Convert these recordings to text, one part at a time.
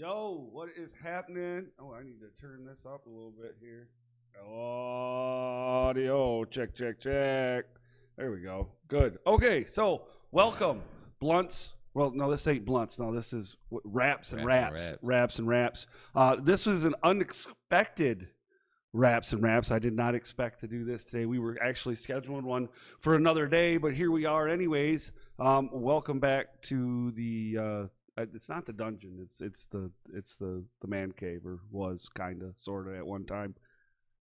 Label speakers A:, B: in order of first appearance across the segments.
A: Yo, what is happening? Oh, I need to turn this up a little bit here. Audio, check, check, check. There we go. Good. Okay, so welcome, Blunts. Well, no, this ain't Blunts. No, this is Raps and Raps. Raps and Raps. This was an unexpected Raps and Raps. I did not expect to do this today. We were actually scheduling one for another day, but here we are anyways. Welcome back to the it's not the dungeon. It's the man cave, or was kind of sort of at one time.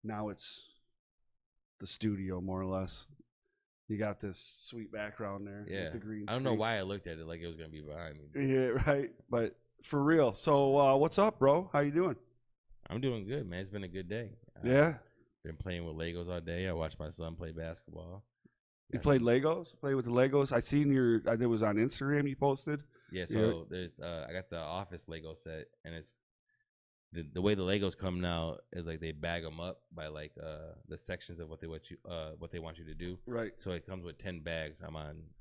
A: Now it's the studio, more or less. You got this sweet background there.
B: Yeah,
A: with the green
B: I don't know
A: screen.
B: why I looked at it like it was gonna be behind me.
A: Yeah, right. But for real. So what's up, bro? How you doing?
B: I'm doing good, man. It's been a good day.
A: Yeah.
B: Been playing with Legos all day. I watched my son play basketball.
A: You played Legos? Play with the Legos? I seen your. I think it was on Instagram. You posted.
B: Yeah. So there's I got the office Lego set, and it's the way the Legos come now is like they bag them up by like the sections of what they want you to do.
A: Right.
B: So it comes with 10 bags.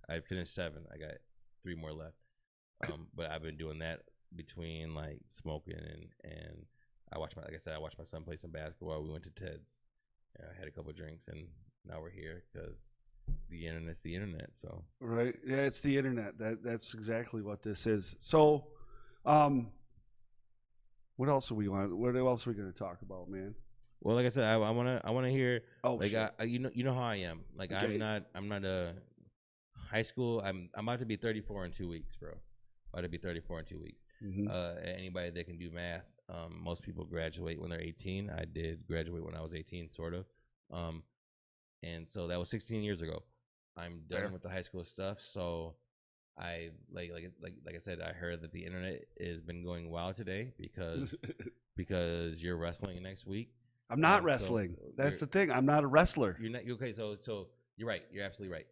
B: I finished 7. I got 3 more left. But I've been doing that between like smoking and I watched my son play some basketball. We went to Ted's. I had a couple of drinks, and now we're here because the internet's the internet. So
A: right, yeah, it's the internet. That's exactly what this is. So, what else are we want? What else are we going to talk about, man?
B: well, like I said, I wanna hear.
A: Oh,
B: like
A: shit.
B: you know how I am. Like
A: Okay.
B: I'm not a high school. I'm about to be 34 in 2 weeks, bro. About to be 34 in 2 weeks.
A: Mm-hmm.
B: Anybody that can do math, most people graduate when they're 18. I did graduate when I was 18, sort of. And so that was 16 years ago. I'm done with the high school stuff. So I like I said, I heard that the internet has been going wild today because you're wrestling next week.
A: I'm not wrestling. That's the thing. I'm not a wrestler.
B: You're not okay. So you're right. You're absolutely right.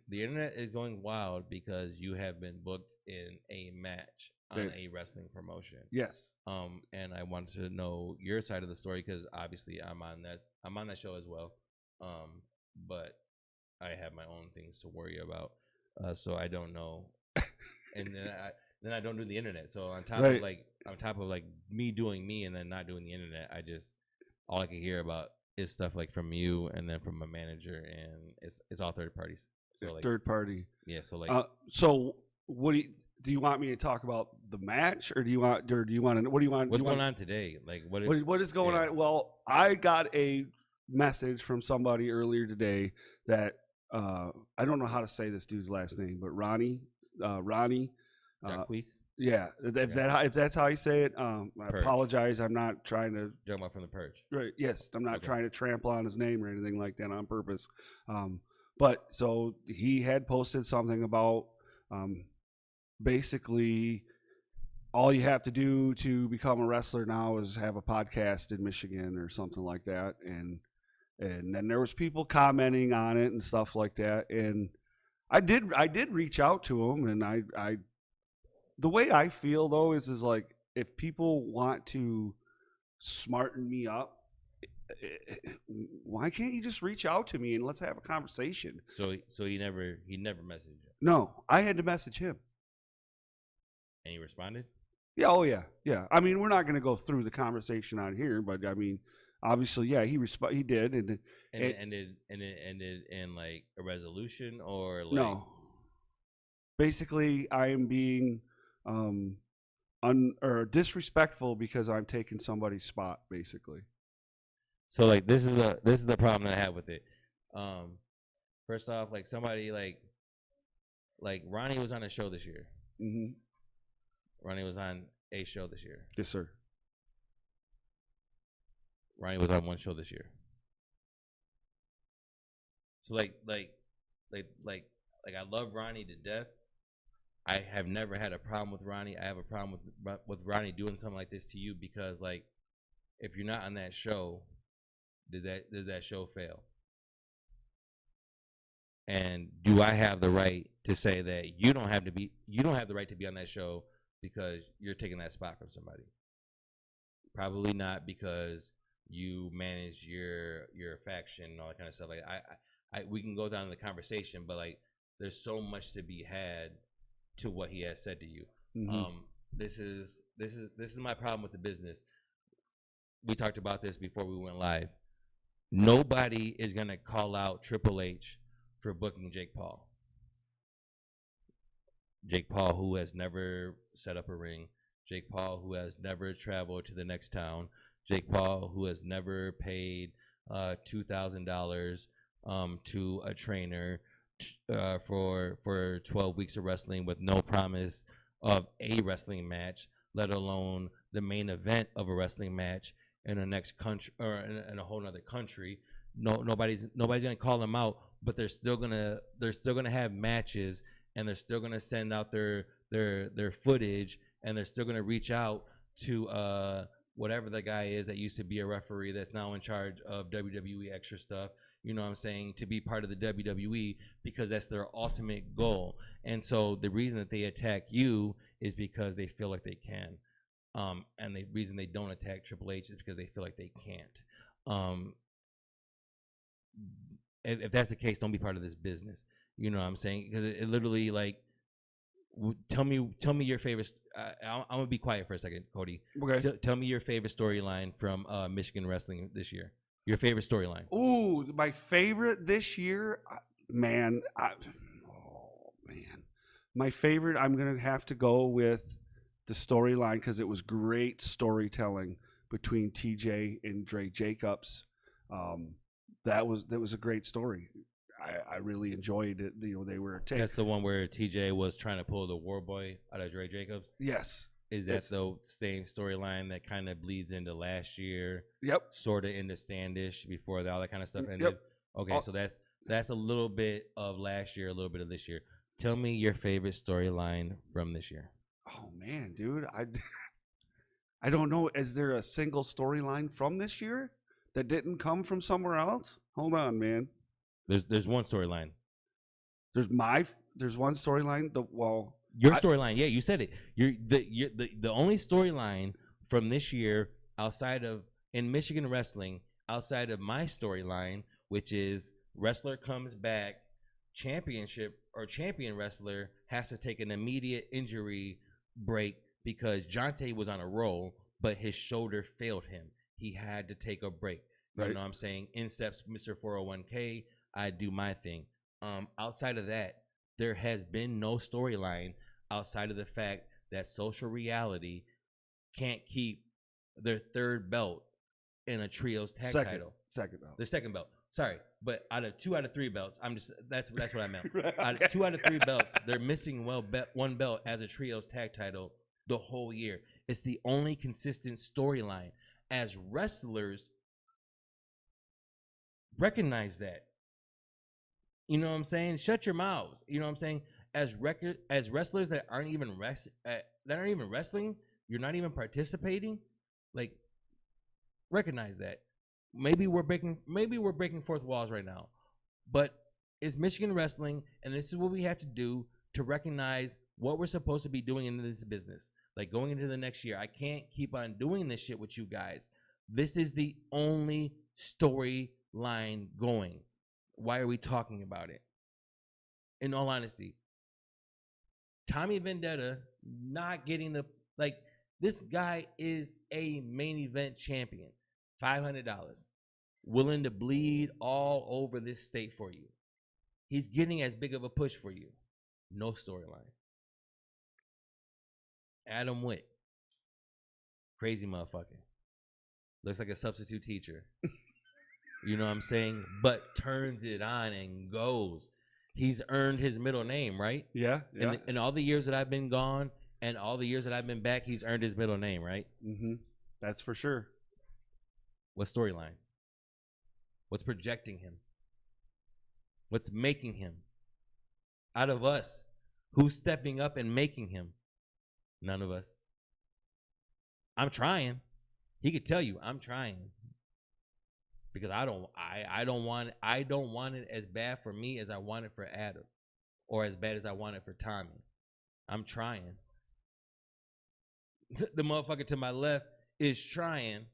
B: The internet is going wild because you have been booked in a match on a wrestling promotion.
A: Yes.
B: And I wanted to know your side of the story because obviously I'm on that show as well. But I have my own things to worry about. So I don't know. And then I don't do the internet. So on top of me doing me and then not doing the internet, all I can hear about is stuff like from you and then from my manager, and it's all third parties. So like
A: third party.
B: Yeah. So like.
A: So what do you want me to talk about the match, or do you want what do you want?
B: What's going on today? Like
A: what is going on? Well, I got a message from somebody earlier today that I don't know how to say this dude's last name, but Ronnie. Yeah, if that's how you say it, I apologize. I'm not trying to.
B: Talking about from the Purge.
A: Right. Yes, I'm not trying to trample on his name or anything like that on purpose. But so he had posted something about basically all you have to do to become a wrestler now is have a podcast in Michigan or something like that, and then there was people commenting on it and stuff like that, and I did reach out to him, and I the way I feel though is like if people want to smarten me up, why can't you just reach out to me and let's have a conversation?
B: So he never messaged you.
A: No, I had to message him.
B: And he responded?
A: Yeah, oh yeah. Yeah. I mean, we're not going to go through the conversation on here, but I mean, obviously, yeah, he did, and
B: it ended in like a resolution, or like
A: no. Basically, I am being or disrespectful because I'm taking somebody's spot, basically.
B: So like this is the problem that I have with it. First off, like somebody like Ronnie was on a show this year.
A: Mm-hmm.
B: Ronnie was on a show this year.
A: Yes, sir.
B: Ronnie was on one show this year. So like I love Ronnie to death. I have never had a problem with Ronnie. I have a problem with Ronnie doing something like this to you because like if you're not on that show, does that show fail? And do I have the right to say that you don't have the right to be on that show because you're taking that spot from somebody? Probably not, because you manage your faction and all that kind of stuff. Like we can go down the conversation, but like there's so much to be had to what he has said to you.
A: Mm-hmm.
B: this is my problem with the business. We talked about this before we went live. Nobody is gonna call out Triple H for booking Jake Paul. Jake Paul, who has never set up a ring. Jake Paul, who has never traveled to the next town. Jake Paul, who has never paid $2,000 to a trainer for 12 weeks of wrestling with no promise of a wrestling match, let alone the main event of a wrestling match in the next country or in a whole other country. Nobody's gonna call them out, but they're still gonna have matches, and they're still gonna send out their footage, and they're still gonna reach out to whatever the guy is that used to be a referee that's now in charge of WWE extra stuff, you know what I'm saying, to be part of the WWE, because that's their ultimate goal. And so the reason that they attack you is because they feel like they can. And the reason they don't attack Triple H is because they feel like they can't. If that's the case, don't be part of this business. You know what I'm saying? Because it literally, like, tell me your favorite. I'm gonna be quiet for a second, Cody.
A: Okay.
B: Tell me your favorite storyline from Michigan wrestling this year. Your favorite storyline.
A: Ooh, my favorite this year, man. My favorite. I'm gonna have to go with the storyline because it was great storytelling between TJ and Dre Jacobs. That was a great story. I really enjoyed it. You know, they were
B: that's the one where TJ was trying to pull the War Boy out of Dre Jacobs.
A: Yes.
B: Is that the same storyline that kind of bleeds into last year?
A: Yep.
B: Sort of into Standish before all that kind of stuff ended.
A: Yep.
B: Okay, so that's a little bit of last year, a little bit of this year. Tell me your favorite storyline from this year.
A: Oh man, dude, I don't know. Is there a single storyline from this year that didn't come from somewhere else? Hold on, man.
B: There's one storyline.
A: There's one storyline.
B: Your storyline, yeah, you said it. The only storyline from this year outside of in Michigan wrestling, outside of my storyline, which is wrestler comes back, championship or champion wrestler has to take an immediate injury break because Jonte was on a roll, but his shoulder failed him. He had to take a break. You know what I'm saying? In steps Mr. 401k. I do my thing. Outside of that, there has been no storyline outside of the fact that Social Reality can't keep their third belt in a trios tag title.
A: Second belt.
B: The second belt. Sorry, but out of 2 out of 3 belts, that's what I meant. Out of 2 out of 3 belts, they're missing one belt as a trios tag title the whole year. It's the only consistent storyline. As wrestlers, recognize that. You know what I'm saying? Shut your mouths. You know what I'm saying? As wrestlers that aren't even wrestling, you're not even participating. Like, recognize that. Maybe we're breaking fourth walls right now, but it's Michigan wrestling, and this is what we have to do to recognize what we're supposed to be doing in this business. Like going into the next year, I can't keep on doing this shit with you guys. This is the only storyline going. Why are we talking about it? In all honesty, Tommy Vendetta not getting this guy is a main event champion. $500. Willing to bleed all over this state for you. He's getting as big of a push for you. No storyline. Adam Witt. Crazy motherfucker. Looks like a substitute teacher. You know what I'm saying? But turns it on and goes. He's earned his middle name, right?
A: Yeah.
B: In all the years that I've been gone and all the years that I've been back, he's earned his middle name, right?
A: Mm-hmm. That's for sure.
B: What storyline? What's projecting him? What's making him? Out of us, who's stepping up and making him? None of us. I'm trying. He could tell you I'm trying. Because I don't want it as bad for me as I want it for Adam, or as bad as I want it for Tommy. I'm trying. The motherfucker to my left is trying.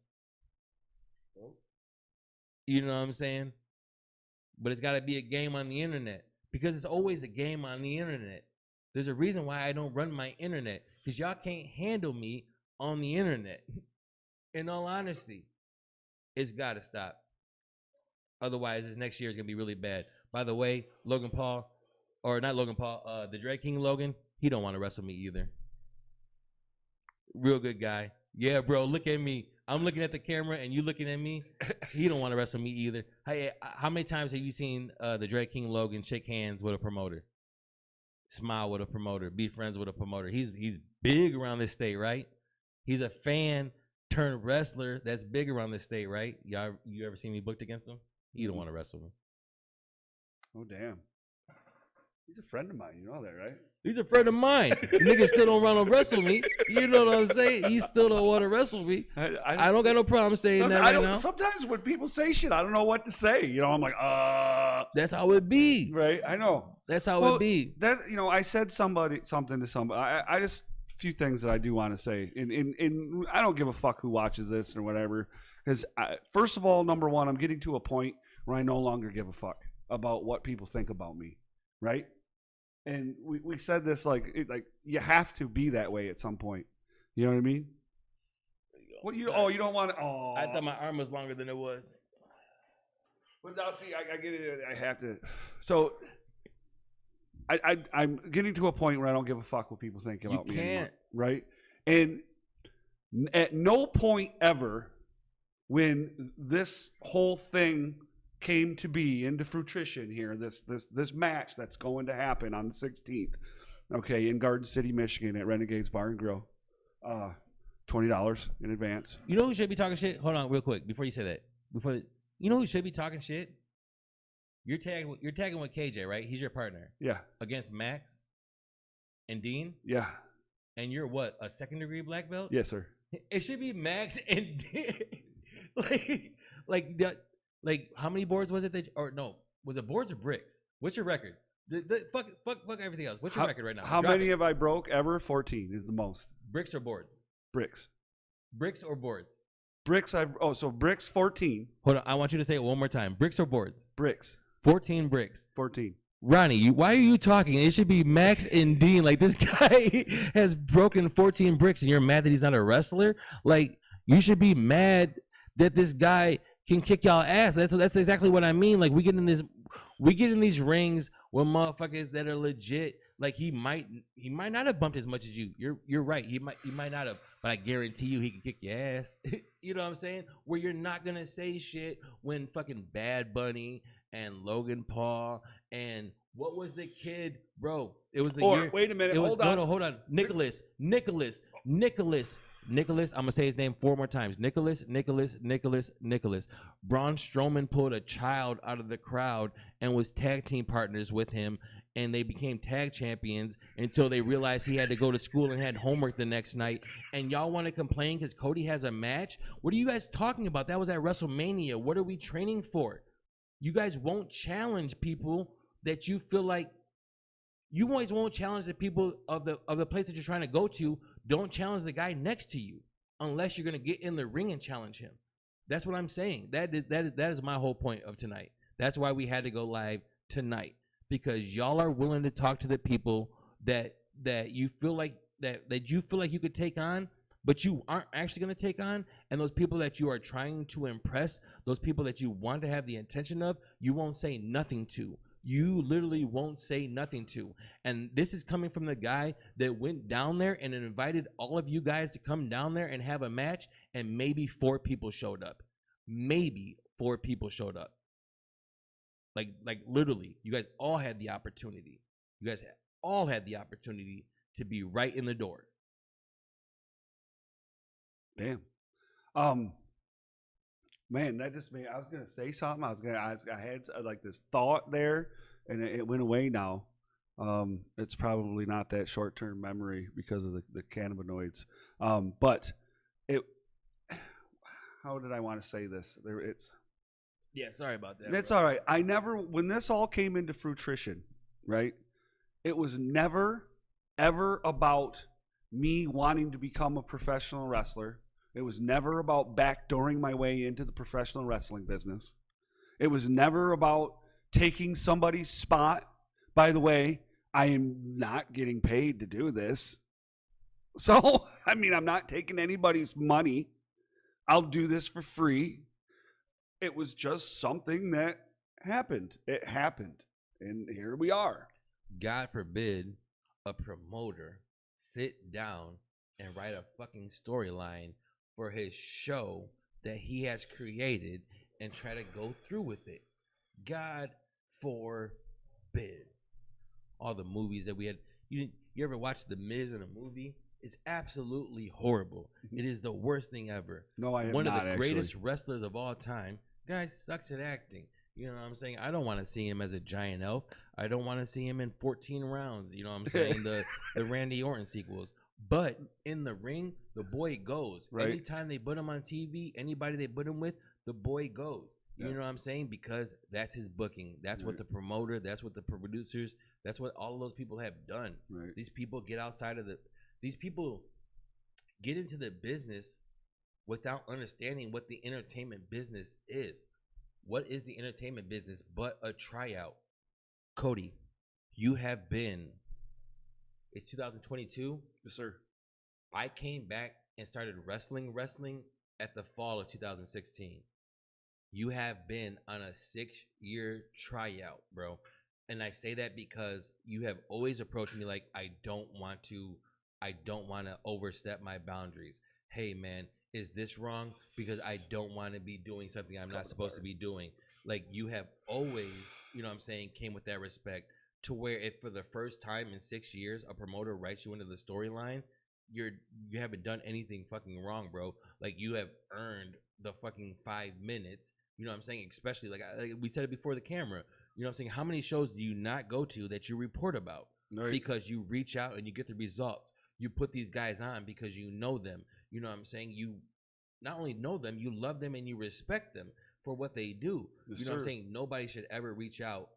B: You know what I'm saying? But it's got to be a game on the internet, because it's always a game on the internet. There's a reason why I don't run my internet, because y'all can't handle me on the internet. In all honesty, it's got to stop. Otherwise, this next year is going to be really bad. By the way, the Drag King Logan, he don't want to wrestle me either. Real good guy. Yeah, bro, look at me. I'm looking at the camera and you looking at me. He don't want to wrestle me either. Hey, how many times have you seen the Drag King Logan shake hands with a promoter? Smile with a promoter, be friends with a promoter. He's big around this state, right? He's a fan turned wrestler that's big around this state, right? You ever seen me booked against him? You don't want to wrestle me.
A: Oh, damn. He's a friend of mine. You know that, right?
B: He's a friend of mine. Niggas still don't want to wrestle me. You know what I'm saying? He still don't want to wrestle me. I don't got no problem saying that right now.
A: Sometimes when people say shit, I don't know what to say. You know, I'm like,
B: That's how it be.
A: Right? I know.
B: That's how it be.
A: I said something to somebody. I just a few things that I do want to say. And I don't give a fuck who watches this or whatever. Because first of all, number one, I'm getting to a point where I no longer give a fuck about what people think about me. Right? And we said this like you have to be that way at some point. You know what I mean? What you don't want to? Oh,
B: I thought my arm was longer than it was.
A: But now see, I get it. I have to. So I'm getting to a point where I don't give a fuck what people think about me anymore, right? And at no point ever when this whole thing came to be into fruition here, this match that's going to happen on the 16th, okay, in Garden City, Michigan at Renegades Bar and Grill, $20 in advance.
B: You know who should be talking shit? Hold on, real quick, before you say that. You know who should be talking shit? You're tagging with KJ, right? He's your partner.
A: Yeah.
B: Against Max and Dean.
A: Yeah.
B: And you're what? A second degree black belt?
A: Yes, sir. It
B: should be Max and Dean. Like how many boards was it was it boards or bricks? What's your record? Fuck everything else. What's your record right now?
A: How many have I broke ever? 14 is the most.
B: Bricks or boards?
A: Bricks.
B: Bricks or boards?
A: Bricks. So bricks 14.
B: Hold on, I want you to say it one more time. Bricks or boards?
A: Bricks.
B: 14 bricks.
A: 14.
B: Ronnie, why are you talking? It should be Max and Dean. Like, this guy has broken 14 bricks and you're mad that he's not a wrestler? Like, you should be mad that this guy can kick y'all ass. That's exactly what I mean. Like, we get in these rings with motherfuckers that are legit. Like, he might not have bumped as much as you. You're right. He might not have, but I guarantee you he can kick your ass. You know what I'm saying? Where you're not gonna say shit when fucking Bad Bunny and Logan Paul and what was the kid, bro? It was the year.
A: Wait a minute. Hold on.
B: No, hold on. Nicholas. I'm gonna say his name 4 more times. Nicholas. Braun Strowman pulled a child out of the crowd and was tag team partners with him, and they became tag champions until they realized he had to go to school and had homework the next night. And y'all want to complain because Cody has a match? What are you guys talking about? That was at WrestleMania. What are we training for? You guys won't challenge people that you feel like. You always won't challenge the people of the place that you're trying to go to. Don't challenge the guy next to you unless you're gonna get in the ring and challenge him. That's what I'm saying. That is my whole point of tonight. That's why we had to go live tonight, because y'all are willing to talk to the people that you feel like that you feel like you could take on, but you aren't actually gonna take on. And those people that you are trying to impress, those people that you want to have the intention of, you won't say nothing to. You literally won't say nothing to. And this is coming from the guy that went down there and invited all of you guys to come down there and have a match, and maybe 4 people showed up. Maybe 4 people showed up. Like literally, you guys all had the opportunity. You guys all had the opportunity to be right in the door.
A: Damn. Man, that just made. I was gonna say something. I had like this thought there, and it went away now. It's probably not that short-term memory because of the cannabinoids. But it. How did I want to say this?
B: Yeah, sorry about that.
A: It's all right. When this all came into fruition, right? It was never, ever about me wanting to become a professional wrestler. It was never about backdooring my way into the professional wrestling business. It was never about taking somebody's spot. By the way, I am not getting paid to do this. So, I mean, I'm not taking anybody's money. I'll do this for free. It was just something that happened. It happened. And here we are.
B: God forbid a promoter sit down and write a fucking storyline for his show that he has created and try to go through with it. God forbid. All the movies that we had. You ever watch The Miz in a movie? It's absolutely horrible. It is the worst thing ever.
A: No, I have
B: One
A: not,
B: of the greatest wrestlers of all time. Guy sucks at acting. You know what I'm saying? I don't want to see him as a giant elf. I don't want to see him in 14 rounds. You know what I'm saying? the Randy Orton sequels. But in the ring, the boy goes.
A: Right.
B: Anytime they put him on TV, anybody they put him with, the boy goes. You know what I'm saying? Because that's his booking. That's what the promoter, that's what the producers, that's what all of those people have done.
A: Right.
B: These people get outside of these people get into the business without understanding what the entertainment business is. What is the entertainment business but a tryout? Cody, you have been, it's 2022?
A: Yes, sir.
B: I came back and started wrestling at the fall of 2016. You have been on a 6-year tryout, bro. And I say that because you have always approached me like, I don't want to overstep my boundaries. Hey, man, is this wrong? Because I don't want to be doing something I'm not supposed to be doing. Like, you have always, you know what I'm saying, came with that respect to where if for the first time in 6 years, a promoter writes you into the storyline, you haven't done anything fucking wrong, bro. Like, you have earned the fucking 5 minutes. You know what I'm saying? Especially, like we said it before the camera. You know what I'm saying? How many shows do you not go to that you report about? Right. Because you reach out and you get the results. You put these guys on because you know them. You know what I'm saying? You not only know them, you love them and you respect them for what they do. Yes, you know what I'm saying? Nobody should ever reach out.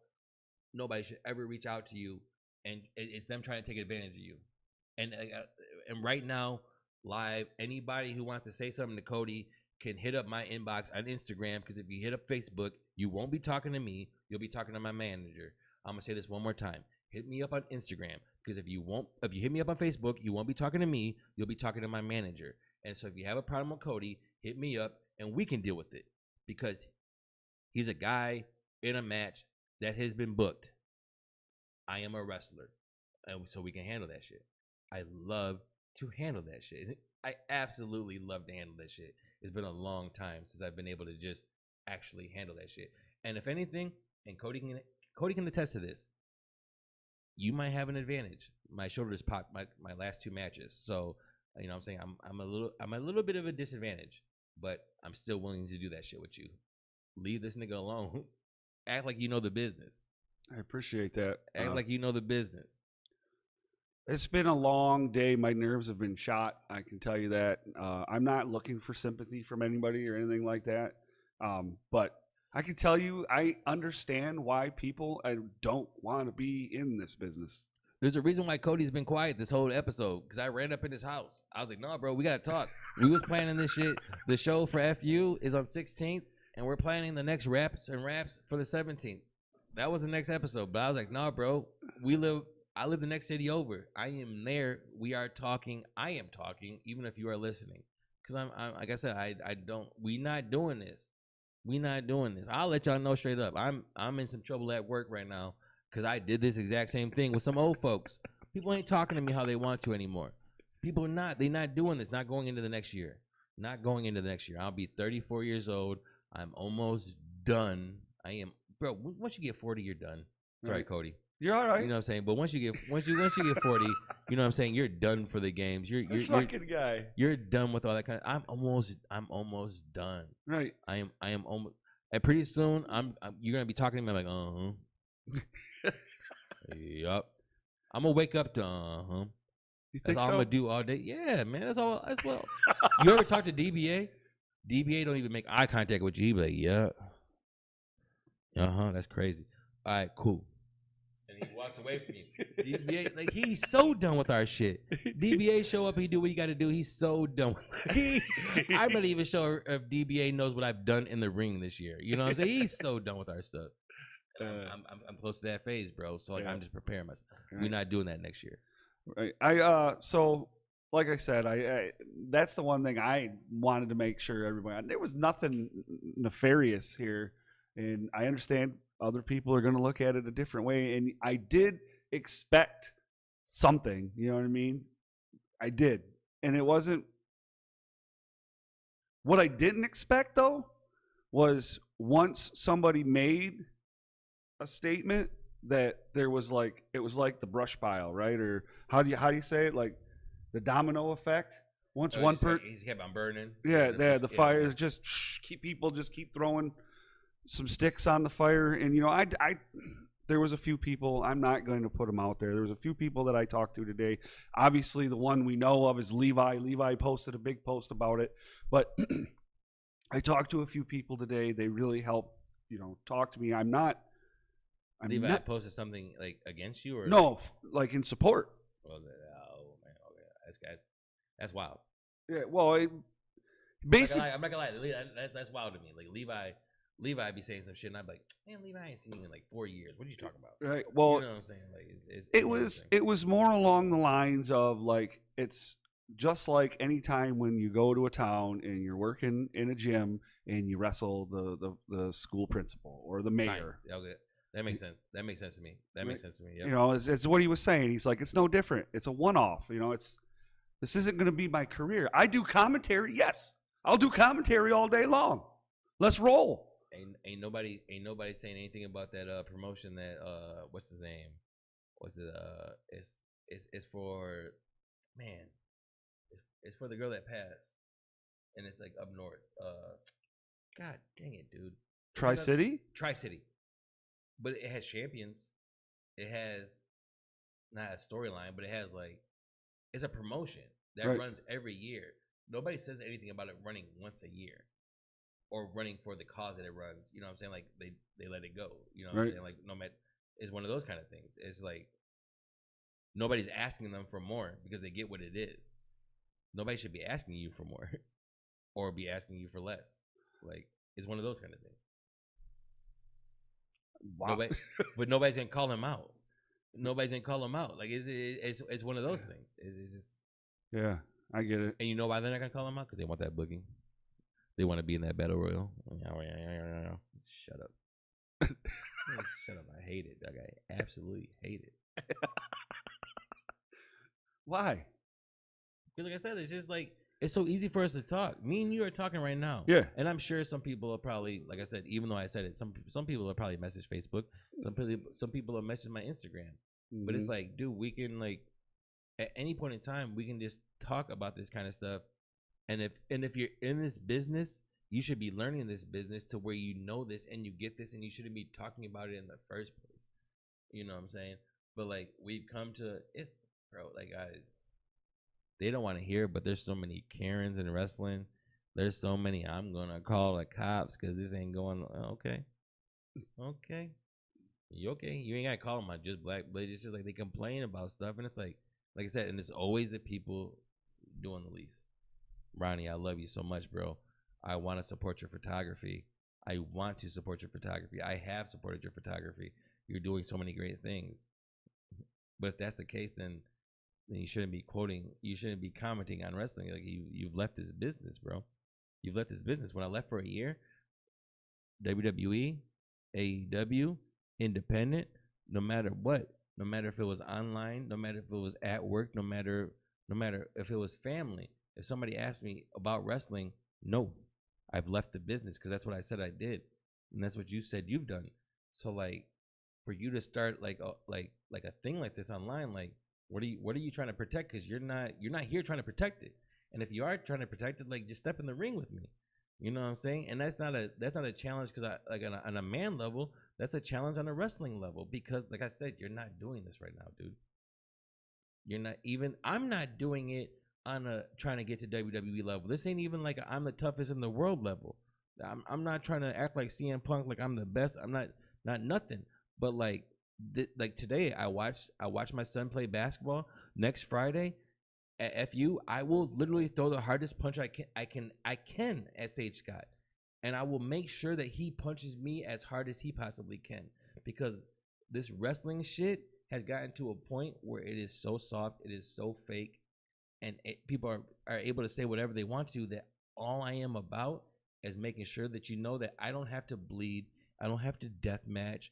B: Nobody should ever reach out to you, and it's them trying to take advantage of you. And right now, live, anybody who wants to say something to Cody can hit up my inbox on Instagram, because if you hit up Facebook, you won't be talking to me. You'll be talking to my manager. I'm going to say this one more time. Hit me up on Instagram, because if you hit me up on Facebook, you won't be talking to me. You'll be talking to my manager. And so if you have a problem with Cody, hit me up and we can deal with it, because he's a guy in a match that has been booked. I am a wrestler, and so we can handle that shit. I love to handle that shit. I absolutely love to handle that shit. It's been a long time since I've been able to just actually handle that shit. And if anything, and Cody can attest to this, you might have an advantage. My shoulders popped my last 2 matches, so you know what I'm saying, I'm a little bit of a disadvantage, but I'm still willing to do that shit with you. Leave this nigga alone. Act like you know the business.
A: I appreciate that.
B: Act like you know the business.
A: It's been a long day. My nerves have been shot. I can tell you that. I'm not looking for sympathy from anybody or anything like that. But I can tell you, I understand why people don't want to be in this business.
B: There's a reason why Cody's been quiet this whole episode, because I ran up in his house. I was like, no, bro, we got to talk. We was planning this shit. The show for FU is on 16th, and we're planning the next raps for the 17th. That was the next episode. But I was like, no, bro, I live the next city over. I am there. We are talking. I am talking, even if you are listening. Because I'm like I said, we not doing this. We not doing this. I'll let y'all know straight up. I'm in some trouble at work right now, because I did this exact same thing with some old folks. People ain't talking to me how they want to anymore. People are not. They not doing this. Not going into the next year. Not going into the next year. I'll be 34 years old. I'm almost done. I am, bro. Once you get 40, you're done. Sorry, right. Cody.
A: You're all right.
B: You know what I'm saying? But once you get 40, you know what I'm saying, you're done for the games. You're
A: fucking guy.
B: You're done with all that kind of. I'm almost done.
A: Right.
B: I am almost. And pretty soon, you're gonna be talking to me. I'm like, yup. I'm gonna wake up to That's all I'm gonna do all day. Yeah, man. That's all. That's well. You ever talk to DBA? DBA don't even make eye contact with you. He be like, yeah. That's crazy. All right, cool. And he walks away from you. DBA, like, he's so done with our shit. DBA show up, he do what he got to do. He's so done with it. I'm not even sure if DBA knows what I've done in the ring this year. You know what I'm saying? He's so done with our stuff. I'm close to that phase, bro. So like I'm just preparing myself.
A: Right.
B: We're not doing that next year.
A: Right. So like I said, I that's the one thing I wanted to make sure everybody. There was nothing nefarious here, and I understand other people are going to look at it a different way. And I did expect something. You know what I mean? I did, and it wasn't. What I didn't expect though was once somebody made a statement that there was like it was like the brush pile, right? Or how do you say it? Like the domino effect. Once one person,
B: he's kept on burning.
A: yeah, the fire just keep throwing some sticks on the fire, and you know, I there was a few people. I'm not going to put them out there. There was a few people that I talked to today. Obviously, the one we know of is Levi. Levi posted a big post about it, but I talked to a few people today. They really helped, you know, talk to me.
B: Levi posted something like against you, or
A: no, like in support.
B: Oh man, okay, that's wild.
A: Yeah, well, basically,
B: I'm not gonna lie, that's wild to me. Like Levi be saying some shit, and I'm like, man, Levi ain't seen you in like 4 years. What are you talking about?
A: Right. Well,
B: you know what I'm saying? Like,
A: it was more along the lines of like it's just like any time when you go to a town and you're working in a gym and you wrestle the school principal or the mayor.
B: Okay. That makes sense. That makes sense to me. Yep.
A: You know, it's what he was saying. He's like, it's no different. It's a one-off. You know, this isn't going to be my career. I do commentary. Yes, I'll do commentary all day long. Let's roll.
B: Ain't nobody saying anything about that promotion that what's his name? What's it? It's for man. It's for the girl that passed, and it's like up north. God dang it, dude.
A: Tri-City.
B: But it has champions. It has not a storyline, but it has like it's a promotion that runs every year. Nobody says anything about it running once a year or running for the cause that it runs. You know what I'm saying? Like they let it go. You know what I'm saying? Like no matter, it's one of those kind of things. It's like nobody's asking them for more because they get what it is. Nobody should be asking you for more or be asking you for less. Like it's one of those kind of things. Wow. But nobody's gonna call him out. Like it's one of those things. It's just
A: yeah, I get it.
B: And you know why they're not gonna call him out? Because they want that booking. They want to be in that battle royal. Shut up. Shut up. I hate it. Like, I absolutely hate it.
A: Why?
B: Because like I said, it's just like it's so easy for us to talk. Me and you are talking right now.
A: Yeah.
B: And I'm sure some people are probably, like I said, even though I said it, some people are probably message Facebook. Some people are messaging my Instagram. Mm-hmm. But it's like, dude, we can like at any point in time we can just talk about this kind of stuff. And if you're in this business, you should be learning this business to where you know this and you get this and you shouldn't be talking about it in the first place. You know what I'm saying? But like we've come to it's bro, like they don't want to hear, but there's so many Karens in wrestling. There's so many I'm gonna call the cops because this ain't going. Okay, you okay? You ain't gotta call them just black, but it's just like they complain about stuff, and it's like I said, and it's always the people doing the least. Ronnie, I love you so much, bro. I want to support your photography. I have supported your photography. You're doing so many great things. But if that's the case, then you shouldn't be quoting. You shouldn't be commenting on wrestling. Like you've left this business, bro. You've left this business. When I left for a year, WWE, AEW, independent, no matter what, no matter if it was online, no matter if it was at work, no matter if it was family. If somebody asked me about wrestling, no, I've left the business because that's what I said I did, and that's what you said you've done. So like, for you to start like a thing like this online, like. What are you trying to protect? Because you're not here trying to protect it. And if you are trying to protect it, like just step in the ring with me. You know what I'm saying? And that's not a challenge because I like on a man level, that's a challenge on a wrestling level because like I said, you're not doing this right now, dude. You're not even. I'm not doing it on a trying to get to WWE level. This ain't even like I'm the toughest in the world level. I'm not trying to act like CM Punk like I'm the best. I'm not nothing. But like. Like today, I watched my son play basketball. Next Friday, at FU, I will literally throw the hardest punch I can at Sage Scott, and I will make sure that he punches me as hard as he possibly can. because this wrestling shit has gotten to a point where it is so soft, it is so fake, and people are able to say whatever they want to, that all I am about is making sure that you know that I don't have to bleed, I don't have to death match,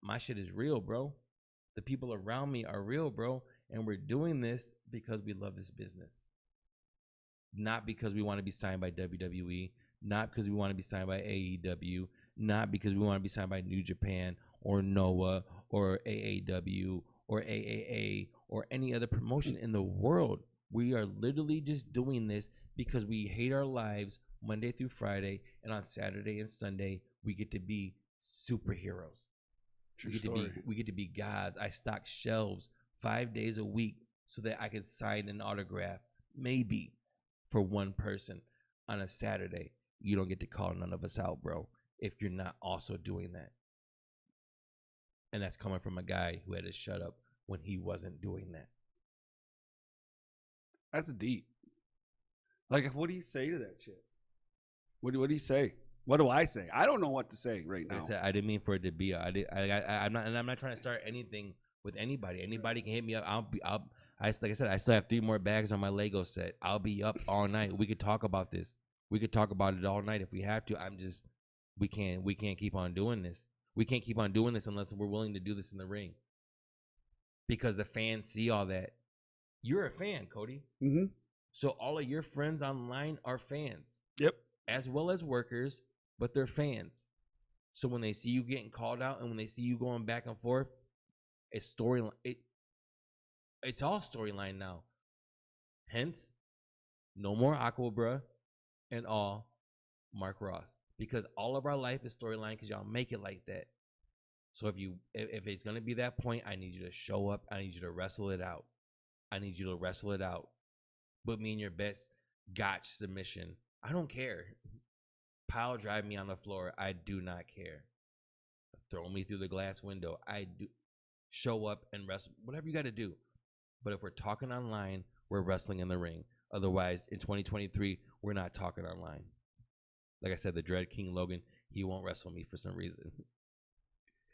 B: my shit is real, bro. The people around me are real, bro, and we're doing this because we love this business. Not because we want to be signed by WWE, not because we want to be signed by AEW, not because we want to be signed by New Japan or Noah or AAW or AAA or any other promotion in the world. We are literally just doing this because we hate our lives Monday through Friday, and on Saturday and Sunday we get to be superheroes. We get to be gods. I stock shelves 5 days a week so that I can sign an autograph, maybe for one person on a Saturday. You don't get to call none of us out, bro, if you're not also doing that. And that's coming from a guy who had to shut up when he wasn't doing that.
A: That's deep. Like, what do you say to that shit? What do you say? What do I say? I don't know what to say right now.
B: Like I said, I didn't mean for it to be. I'm not trying to start anything with anybody. Anybody can hit me up. Like I said, I still have 3 more bags on my Lego set. I'll be up all night. We could talk about this. We could talk about it all night if we have to. We can't keep on doing this. We can't keep on doing this unless we're willing to do this in the ring. Because the fans see all that. You're a fan, Cody.
A: Mm-hmm.
B: So all of your friends online are fans.
A: Yep.
B: As well as workers, but they're fans. So when they see you getting called out and when they see you going back and forth, it's storyline. It's all storyline now. Hence, no more Aquabra and all Mark Ross. Because all of our life is storyline because y'all make it like that. So if it's going to be that point, I need you to show up. I need you to wrestle it out. Put me in your best gotch submission. I don't care. Pile drive me on the floor. I do not care. Throw me through the glass window. I do. Show up and wrestle. Whatever you got to do. But if we're talking online, we're wrestling in the ring. Otherwise, in 2023, we're not talking online. Like I said, the Dread King Logan, he won't wrestle me for some reason.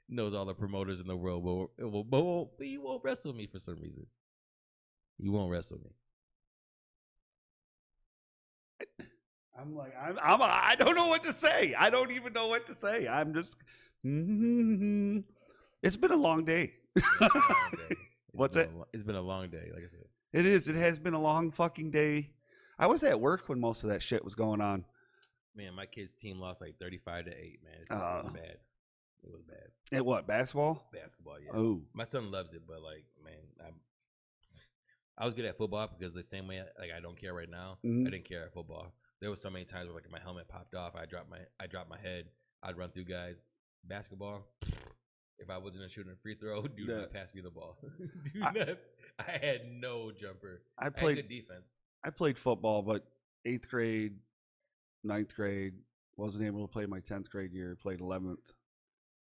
B: Knows all the promoters in the world, but he won't wrestle me for some reason. He won't wrestle me.
A: I don't know what to say. I don't even know what to say. I'm just. It's been a long day. What's it?
B: It's been a long day, like I said.
A: It is. It has been a long fucking day. I was at work when most of that shit was going on.
B: Man, my kid's team lost like 35-8. Man, it was bad. It was bad.
A: At what? Basketball?
B: Basketball, yeah.
A: Oh,
B: my son loves it, but like, man, I was good at football because the same way like I don't care right now.
A: Mm-hmm.
B: I didn't care at football. There was so many times where like my helmet popped off, I dropped my head, I'd run through guys. Basketball, if I wasn't shooting a free throw, dude not pass me the ball. I had no jumper. I had good defense.
A: I played football, but 8th grade, 9th grade, wasn't able to play my 10th grade year. Played 11th.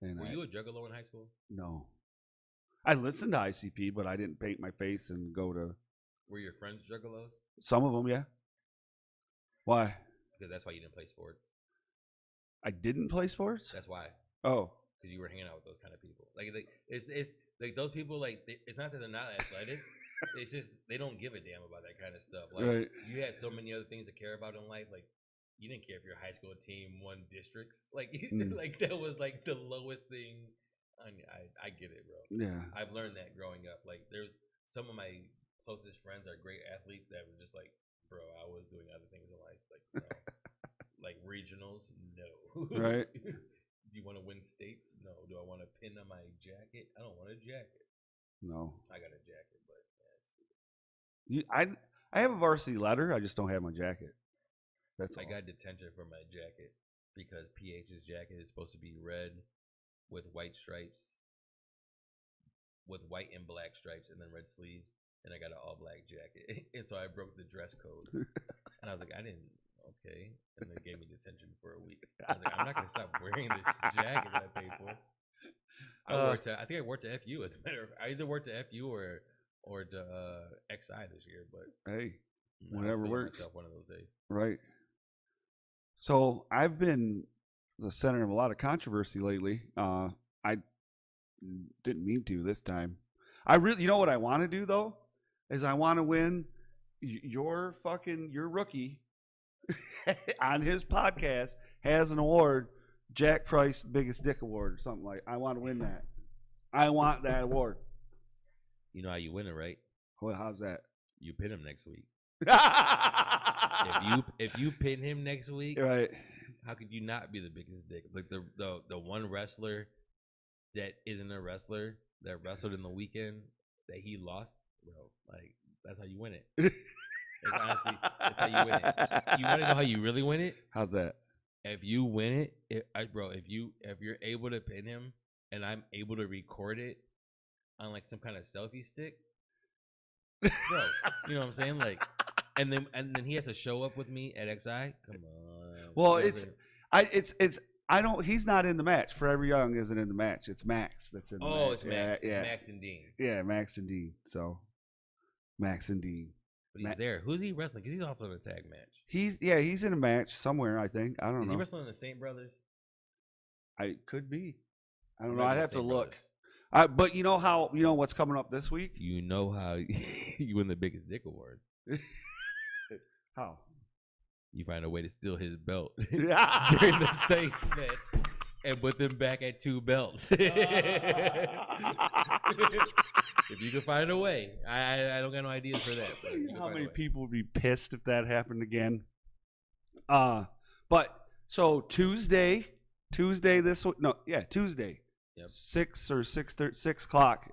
A: And
B: were you a juggalo in high school?
A: No. I listened to ICP, but I didn't paint my face and go to.
B: Were your friends juggalos? Some
A: of them, yeah. Why?
B: Because that's why you didn't play sports.
A: I didn't play sports?
B: That's why.
A: Oh.
B: Because you were hanging out with those kind of people. Like it's like those people. Like it's not that they're not athletic. It's just they don't give a damn about that kind of stuff. Like
A: right.
B: You had so many other things to care about in life. Like you didn't care if your high school team won districts. Like like that was like the lowest thing. I get it, bro.
A: Yeah.
B: I've learned that growing up. Like there's some of my closest friends are great athletes that were just like, bro, I was doing other things in life. Like no. Like regionals, no.
A: Right.
B: Do you want to win states? No. Do I want a pin on my jacket? I don't want a jacket.
A: No.
B: I got a jacket, but yeah,
A: I have a varsity letter. I just don't have my jacket. That's all.
B: I got detention for my jacket because PH's jacket is supposed to be red with white stripes, with white and black stripes, and then red sleeves. And I got an all black jacket, and so I broke the dress code. And I was like, I didn't. Okay, and they gave me detention for a week. I was like, I'm not gonna stop wearing this jacket that I paid for. I think I worked to FU. As a matter of fact, I either worked to FU or to XI this year. But
A: hey, whatever works.
B: Myself one of those days.
A: Right. So I've been the center of a lot of controversy lately. I didn't mean to this time. I really, you know what I want to do though, is I want to win your rookie on his podcast has an award, Jack Price Biggest Dick Award or something like. I want to win that. I want that award.
B: You know how you win it, right?
A: Well, how's that?
B: You pin him next week. if you pin him next week,
A: right?
B: How could you not be the biggest dick? Like the one wrestler that isn't a wrestler that wrestled in the weekend that he lost, bro. Like that's how you win it. Honestly, that's how you win it. You want to know how you really win it?
A: How's that?
B: If you win it, bro. If you're able to pin him and I'm able to record it on like some kind of selfie stick, bro. You know what I'm saying? Like, and then he has to show up with me at XI. Come on.
A: Well, I don't. He's not in the match. Forever Young isn't in the match. It's Max that's in the match.
B: Oh, it's Max. It's Max and Dean.
A: Yeah, Max and Dean. So, Max and Dean.
B: But he's there. Who's he wrestling? Because he's also in a tag match.
A: He's in a match somewhere. I think. I don't know.
B: Is he wrestling the Saint Brothers?
A: I could be. I don't know. I'd have to look.
B: Brothers.
A: But you know what's coming up this week?
B: You know how you win the biggest dick award.
A: How?
B: You find a way to steal his belt during the Saints match and put them back at 2 belts. If you can find a way. I don't got no ideas for that.
A: How many people would be pissed if that happened again? But so Tuesday this week. No, yeah, Tuesday.
B: Yep.
A: 6 o'clock.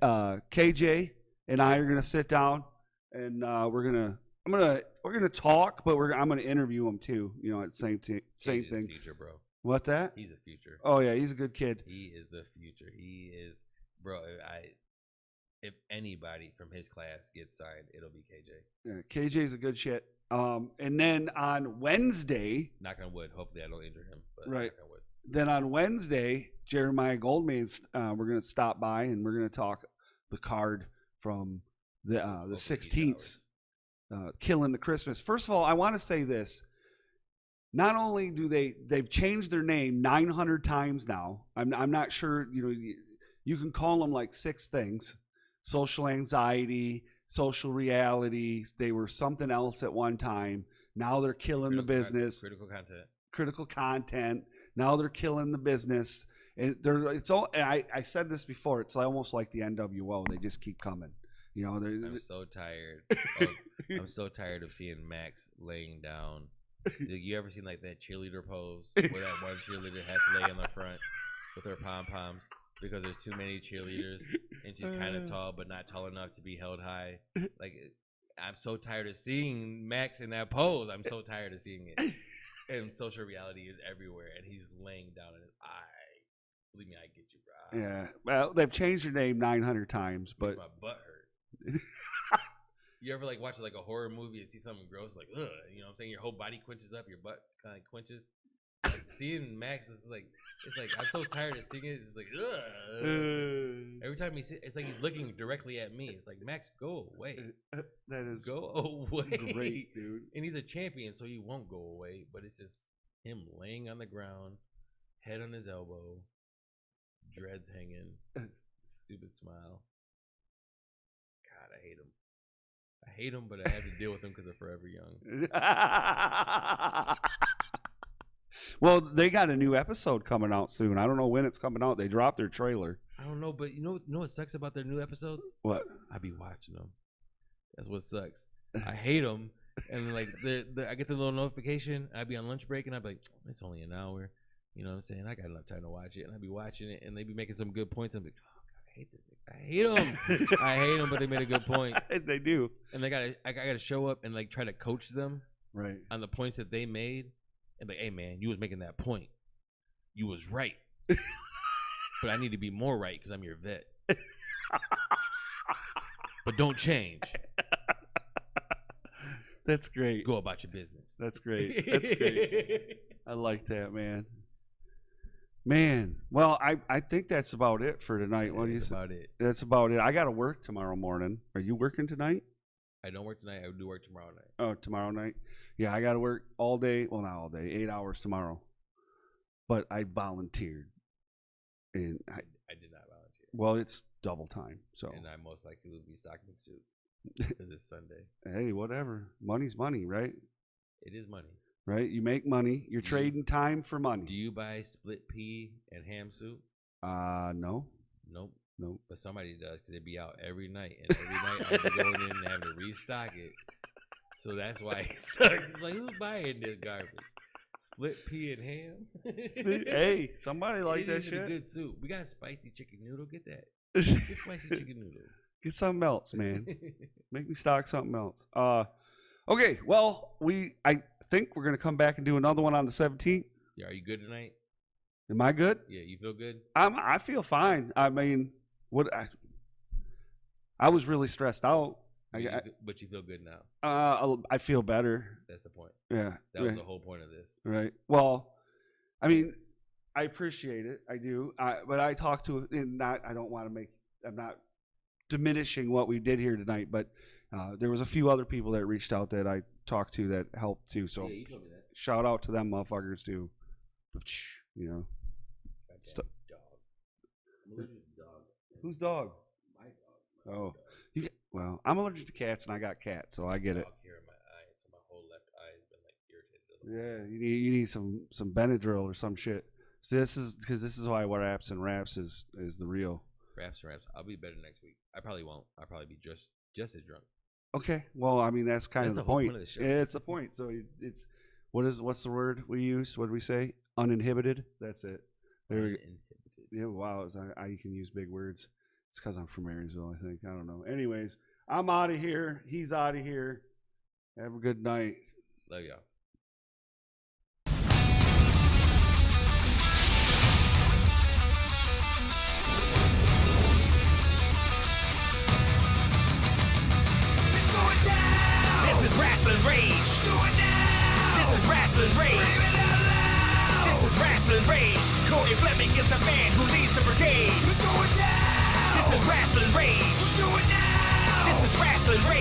A: KJ and I are gonna sit down and we're gonna talk, but I'm gonna interview him too. You know, at the same thing.
B: Future, bro.
A: What's that?
B: He's a future.
A: Oh yeah, he's a good kid.
B: He is the future. He is, bro. If anybody from his class gets signed, it'll be KJ.
A: Yeah, KJ's a good shit. And then on Wednesday,
B: knock on wood. Hopefully, I don't injure him. But
A: right.
B: Knock on wood.
A: Then on Wednesday, Jeremiah Goldman's. We're gonna stop by and we're gonna talk the card from the 16th, killing the Christmas. First of all, I want to say this. Not only do they've changed their name 900 times now. I'm not sure. You know, you can call them like 6 things: social anxiety, social reality. They were something else at one time. Now they're killing the business. Critical content. Now they're killing the business. And it's all. I said this before. It's almost like the NWO. They just keep coming. You know.
B: I'm so tired. I'm so tired of seeing Max laying down. You ever seen like that cheerleader pose where that one cheerleader has to lay in the front with her pom poms because there's too many cheerleaders and she's kind of tall but not tall enough to be held high? Like, I'm so tired of seeing Max in that pose. I'm so tired of seeing it. And social reality is everywhere, and he's laying down in his eye. Believe me, I get you, bro.
A: Yeah. Well, they've changed their name 900 times, but
B: my butt hurt. You ever like watch like a horror movie and see something gross, like ugh, you know what I'm saying? Your whole body quenches up, your butt kind of quenches. Like, seeing Max is like, it's like I'm so tired of seeing it. It's like ugh. Every time he see, it's like he's looking directly at me. It's like, Max, go away.
A: That is
B: go away,
A: great, dude.
B: And he's a champion, so he won't go away. But it's just him laying on the ground, head on his elbow, dreads hanging, stupid smile. God, I hate him. I hate him, but I have to deal with him because of Forever Young.
A: Well, they got a new episode coming out soon. I don't know when it's coming out. They dropped their trailer.
B: I don't know, but you know what sucks about their new episodes?
A: What?
B: I be watching them. That's what sucks. I hate them, and like I get the little notification. I be on lunch break, and I be like, it's only an hour. You know what I'm saying? I got enough time to watch it, and I be watching it, and they be making some good points. I'm like, oh God, I hate this nigga. I hate them. I hate them, but they made a good point.
A: They do.
B: And I gotta show up and like try to coach them
A: right
B: on the points that they made. And like, hey man, you was making that point. You was right. But I need to be more right because I'm your vet. But don't change.
A: That's great.
B: Go about your business.
A: That's great. That's great. I like that, man. Man, well, I think that's about it for tonight. What do you say?
B: That's about it.
A: That's about it. I got to work tomorrow morning. Are you working tonight?
B: I don't work tonight. I do work tomorrow night.
A: Oh, tomorrow night? Yeah, I got to work all day. Well, not all day. 8 hours tomorrow. But I volunteered. And
B: I did not volunteer.
A: well, it's double time. So
B: And I most likely will be stocking suit because it's Sunday.
A: hey, whatever. Money's money, right?
B: It is money.
A: Right? You make money. You're trading time for money.
B: Do you buy split pea and ham soup?
A: No.
B: Nope.
A: Nope.
B: But somebody does because they be out every night. And every night I be going in and having to restock it. So that's why it sucks. It's like, who's buying this garbage? Split pea and ham?
A: Hey, somebody like
B: It
A: that
B: is a
A: shit.
B: good soup. We got a spicy chicken noodle. Get that. Get spicy chicken noodle.
A: Get something else, man. Make me stock something else. Okay, well, I think we're gonna come back and do another one on the 17th.
B: Yeah, are you good tonight?
A: Am I good?
B: Yeah, you feel good?
A: I feel fine. I mean, I was really stressed out.
B: But you feel good now.
A: I feel better.
B: That's the point.
A: Yeah,
B: That was the whole point of this.
A: right. Well, I mean, I appreciate it. I do. But I talked to, and I don't want to make. I'm not diminishing what we did here tonight, but there was a few other people that reached out that I talked to that helped too. So
B: Yeah, you told me that.
A: shout out to them motherfuckers too. You know,
B: Goddamn dog. I'm allergic to dogs.
A: whose dog?
B: My dog.
A: Oh, well, I'm allergic to cats, and I got cats, so I get it.
B: Dog here in my eye, so my whole left eye has been like irritated.
A: Yeah, you need some Benadryl or some shit. So this is why what Raps and Raps is the real.
B: Raps. I'll be better next week. I probably won't. I'll probably be just as drunk.
A: Okay, well, I mean that's kind of the
B: whole
A: point.
B: point of the show.
A: Yeah, it's the point. So it's what's the word we use? What did we say? Uninhibited. That's it. There we go.
B: Uninhibited.
A: Yeah, wow. I can use big words. It's because I'm from Marysville, I think. I don't know. Anyways, I'm out of here. He's out of here. Have a good night.
B: Love y'all.
C: It's going down. This is Rasslin Rage. It's going down. This is Rasslin Rage. Scream it out loud. This is Rasslin Rage. Cody Fleming is the man who leads the brigade. It's going down. This is Rasslin Rage. We're doing now. This is Rasslin Rage.